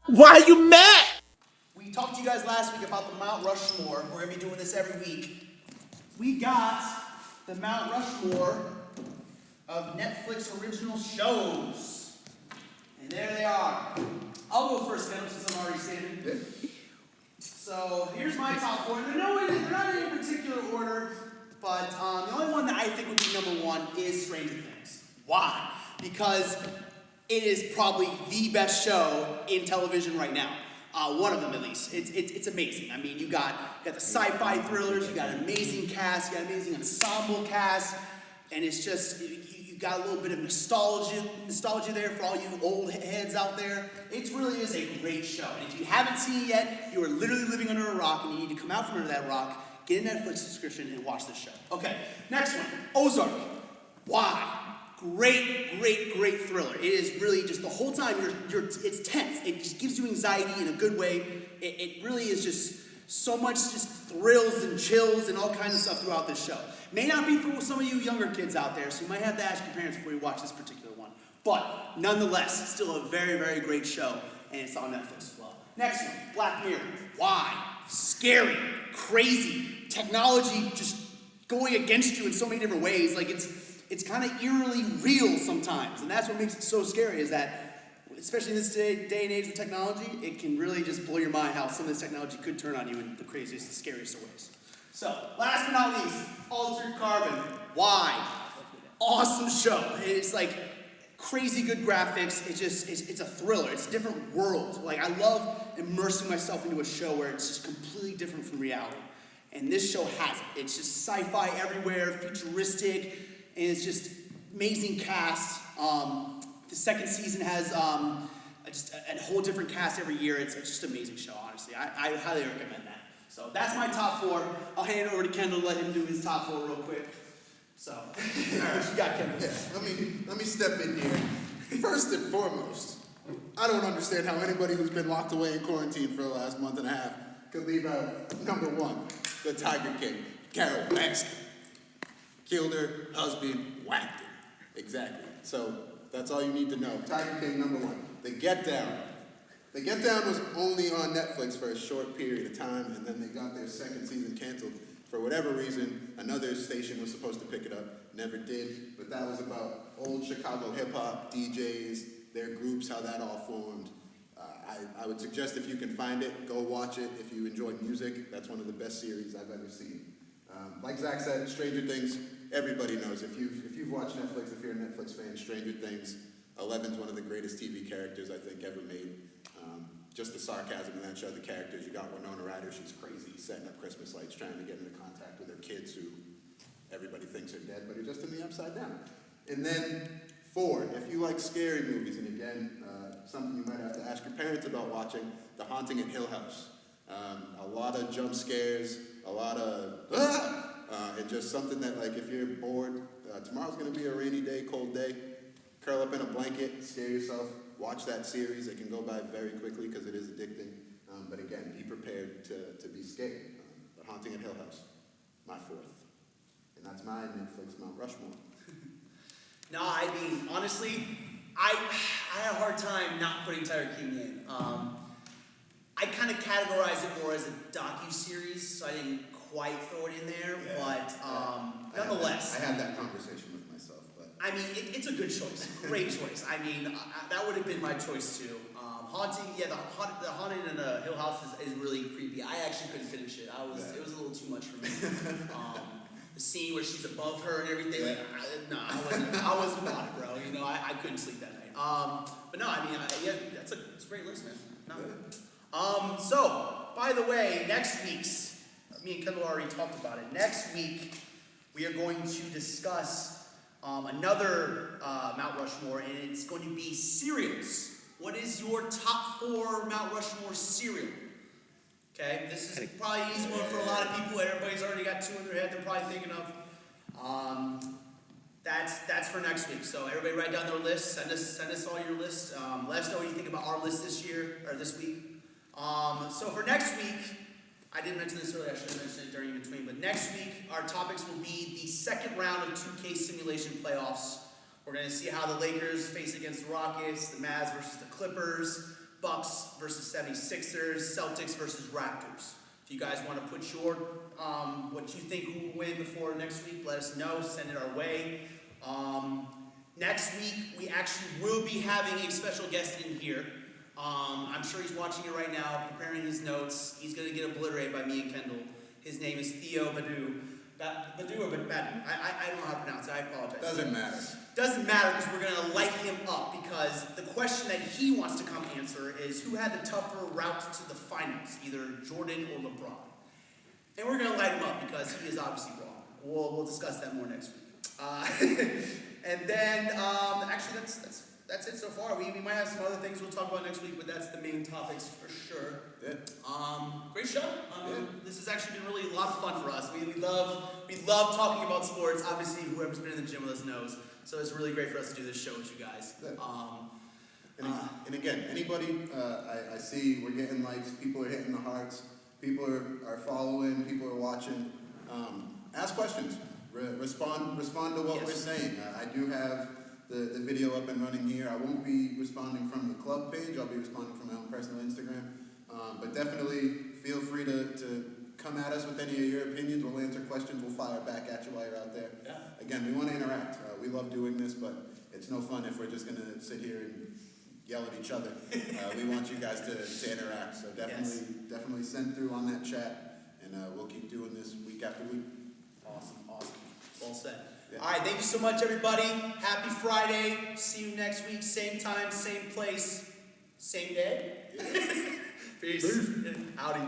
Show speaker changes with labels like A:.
A: Why are you mad?
B: We talked to you guys last week about the Mount Rushmore. We're going to be doing this every week. We got the Mount Rushmore of Netflix original shows. And there they are. I'll go first, Kendall, since I'm already standing.
C: Yeah.
B: So here's my top four. They're not in any particular order, but the only one that I think would be number one is Stranger Things. Why? Because it is probably the best show in television right now. One of them at least. It's amazing. I mean, you got the sci-fi thrillers, you got an amazing cast, you got an amazing ensemble cast, and it's just you got a little bit of nostalgia there for all you old heads out there. It really is a great show. And if you haven't seen it yet, you are literally living under a rock, and you need to come out from under that rock, get a Netflix subscription, and watch this show. Okay, next one, Ozark. Why? Great thriller. It is really just the whole time it's tense. It just gives you anxiety in a good way. It really is just so much just thrills and chills and all kinds of stuff throughout this show. May not be for some of you younger kids out there, so you might have to ask your parents before you watch this particular one. But nonetheless, it's still a very great show, and it's on Netflix as well. Next one, Black Mirror. Why? Scary, crazy, technology just going against you in so many different ways. Like it's kind of eerily real sometimes, and that's what makes it so scary, is that, especially in this day and age with technology, it can really just blow your mind how some of this technology could turn on you in the craziest and scariest of ways. So, last but not least, Altered Carbon. Why? Awesome show. It's like crazy good graphics. It's a thriller. It's a different world. Like, I love immersing myself into a show where it's just completely different from reality. And this show has it. It's just sci-fi everywhere, futuristic, and it's just amazing cast. The second season has just a whole different cast every year. It's just an amazing show, honestly. I highly recommend that. So that's my top four. I'll hand it over to Kendall, let him do his top four real quick. So, all right, what you got, Kendall?
C: Yeah, let me step in here. First and foremost, I don't understand how anybody who's been locked away in quarantine for the last month and a half could leave out number one, the Tiger King, Carol Baskin. Killed her husband, whacked her. Exactly. So that's all you need to know. Tiger King, number one. The Get Down. The Get Down was only on Netflix for a short period of time, and then they got their second season canceled. For whatever reason, another station was supposed to pick it up, never did. But that was about old Chicago hip-hop DJs, their groups, how that all formed. I would suggest, if you can find it, go watch it. If you enjoy music, that's one of the best series I've ever seen. Like Zach said, Stranger Things, everybody knows. If you've watched Netflix, if you're a Netflix fan, Stranger Things, Eleven's one of the greatest TV characters I think ever made. Just the sarcasm in that show, the characters. You got Winona Ryder, she's crazy, setting up Christmas lights, trying to get into contact with her kids who everybody thinks are dead, but are just in the upside down. And then 4, if you like scary movies, and again, something you might have to ask your parents about watching, The Haunting at Hill House. A lot of jump scares, a lot of and just something that, like, if you're bored, tomorrow's going to be a rainy day, cold day, curl up in a blanket, scare yourself, watch that series. It can go by very quickly because it is addicting. But again, be prepared to be scared. The Haunting at Hill House, my 4th. And that's my Netflix Mount Rushmore.
B: No, I mean, honestly, I had a hard time not putting Tiger King in. I kind of categorize it more as a docu-series, so I didn't quite throw it in there, but nonetheless.
C: I had that conversation with myself, but...
B: I mean, it's a good choice, great choice. I mean, that would have been my choice too. The Haunting in a Hill House is really creepy. I actually couldn't finish it. It was a little too much for me. The scene where she's above her and everything, I wasn't about it, bro. You know, I couldn't sleep that night. But no, I mean, it's a great list, man. No. So, by the way, next week's, me and Kendall already talked about it. Next week, we are going to discuss another Mount Rushmore, and it's going to be cereals. What is your top 4 Mount Rushmore cereal? Okay, this is probably an easy one for a lot of people. Everybody's already got 2 in their head they're probably thinking of. That's for next week. So everybody write down their list. Send us all your list. Let us know what you think about our list this week. So for next week, I didn't mention this earlier. I should have mentioned it during in between. But next week, our topics will be the second round of 2K simulation playoffs. We're going to see how the Lakers face against the Rockets, the Mavs versus the Clippers, Bucks versus 76ers, Celtics versus Raptors. If you guys want to put your, what you think who will win before next week, let us know, send it our way. Next week, we actually will be having a special guest in here. I'm sure he's watching it right now, preparing his notes. He's going to get obliterated by me and Kendall. His name is Theo Badu. Badu or Badu? I don't know how to pronounce it. I apologize.
C: Doesn't matter.
B: Doesn't matter because we're going to light him up because the question that he wants to come answer is who had the tougher route to the finals, either Jordan or LeBron. And we're going to light him up because he is obviously wrong. We'll discuss that more next week. And then, actually, that's it so far. We might have some other things we'll talk about next week, but that's the main topics for sure.
C: Yeah.
B: Great show.
C: Yeah.
B: This has actually been really a lot of fun for us. We love talking about sports. Obviously, whoever's been in the gym with us knows. So it's really great for us to do this show with you guys.
C: Yeah. And again, anybody, I see we're getting likes, people are hitting the hearts, people are following, people are watching. Ask questions, respond to what we're saying. I do have the video up and running here. I won't be responding from the club page, I'll be responding from my own personal Instagram. But definitely feel free to come at us with any of your opinions. We'll answer questions, we'll fire back at you while you're out there.
B: Yeah.
C: Again, we want to interact. We love doing this, but it's no fun if we're just going to sit here and yell at each other. We want you guys to interact. So definitely send through on that chat, and we'll keep doing this week after week.
B: Awesome. Well said.
C: Yeah.
B: All right, thank you so much, everybody. Happy Friday. See you next week. Same time, same place, same day.
C: Yeah.
B: Peace. Howdy.